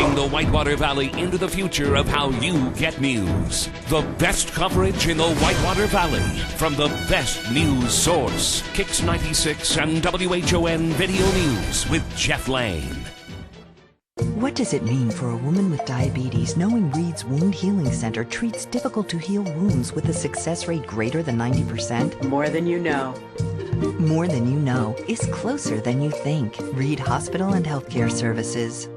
Leading the Whitewater Valley into the future of how you get news. The best coverage in the Whitewater Valley from the best news source. Kicks 96 and WHON Video News with Jeff Lane. What does it mean for a woman with diabetes knowing Reed's Wound Healing Center treats difficult-to-heal wounds with a success rate greater than 90%? More than you know. More than you know is closer than you think. Reed Hospital and Healthcare Services.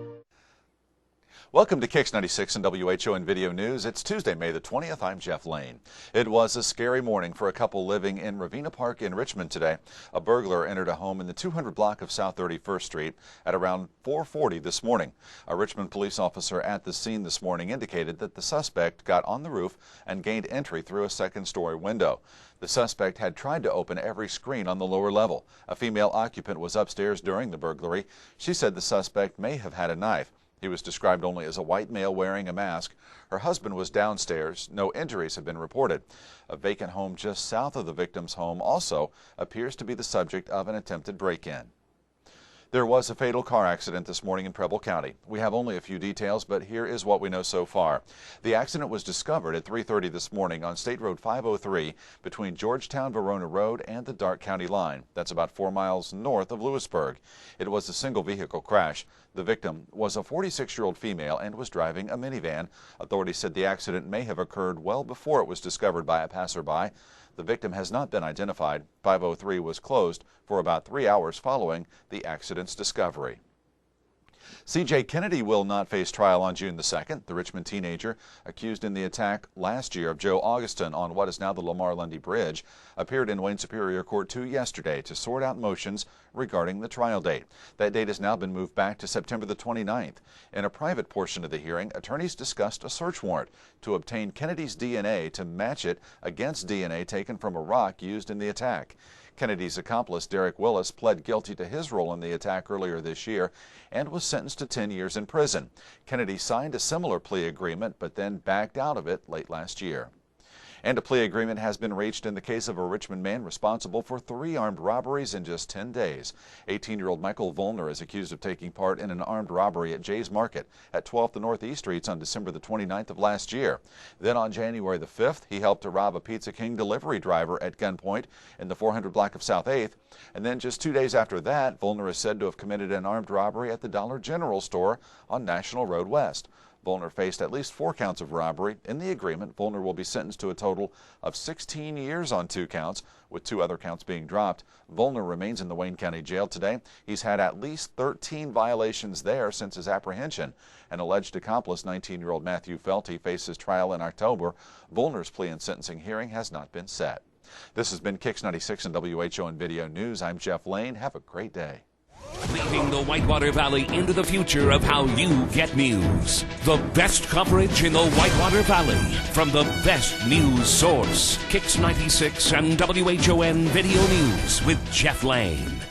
Welcome to Kicks 96 and WHON Video News. It's Tuesday, May the 20th. I'm Jeff Lane. It was a scary morning for a couple living in Ravenna Park in Richmond today. A burglar entered a home in the 200 block of South 31st Street at around 4:40 this morning. A Richmond police officer at the scene this morning indicated that the suspect got on the roof and gained entry through a second-story window. The suspect had tried to open every screen on the lower level. A female occupant was upstairs during the burglary. She said the suspect may have had a knife. He was described only as a white male wearing a mask. Her husband was downstairs. No injuries have been reported. A vacant home just south of the victim's home also appears to be the subject of an attempted break-in. There was a fatal car accident this morning in Preble County. We have only a few details, but here is what we know so far. The accident was discovered at 3:30 this morning on State Road 503 between Georgetown-Verona Road and the Darke County line. That's about 4 miles north of Lewisburg. It was a single vehicle crash. The victim was a 46-year-old female and was driving a minivan. Authorities said the accident may have occurred well before it was discovered by a passerby. The victim has not been identified. 503 was closed for about 3 hours following the accident's discovery. C.J. Kennedy will not face trial on June the 2nd. The Richmond teenager, accused in the attack last year of Joe Augustin on what is now the Lamar Lundy Bridge, appeared in Wayne Superior Court 2 yesterday to sort out motions regarding the trial date. That date has now been moved back to September the 29th. In a private portion of the hearing, attorneys discussed a search warrant to obtain Kennedy's DNA to match it against DNA taken from a rock used in the attack. Kennedy's accomplice, Derek Willis, pled guilty to his role in the attack earlier this year and was sentenced to 10 years in prison. Kennedy signed a similar plea agreement but then backed out of it late last year. And a plea agreement has been reached in the case of a Richmond man responsible for 3 armed robberies in just 10 days. 18-year-old Michael Volner is accused of taking part in an armed robbery at Jay's Market at 12th and Northeast Streets on December the 29th of last year. Then on January the 5th, he helped to rob a Pizza King delivery driver at gunpoint in the 400 block of South 8th. And then just 2 days after that, Volner is said to have committed an armed robbery at the Dollar General store on National Road West. Volner faced at least 4 counts of robbery. In the agreement, Volner will be sentenced to a total of 16 years on 2 counts, with 2 other counts being dropped. Volner remains in the Wayne County Jail today. He's had at least 13 violations there since his apprehension. An alleged accomplice, 19-year-old Matthew Felty, faces trial in October. Volner's plea and sentencing hearing has not been set. This has been Kicks 96 and WHON Video News. I'm Jeff Lane. Have a great day. Leading the Whitewater Valley into the future of how you get news. The best coverage in the Whitewater Valley from the best news source. Kicks 96 and WHON Video News with Jeff Lane.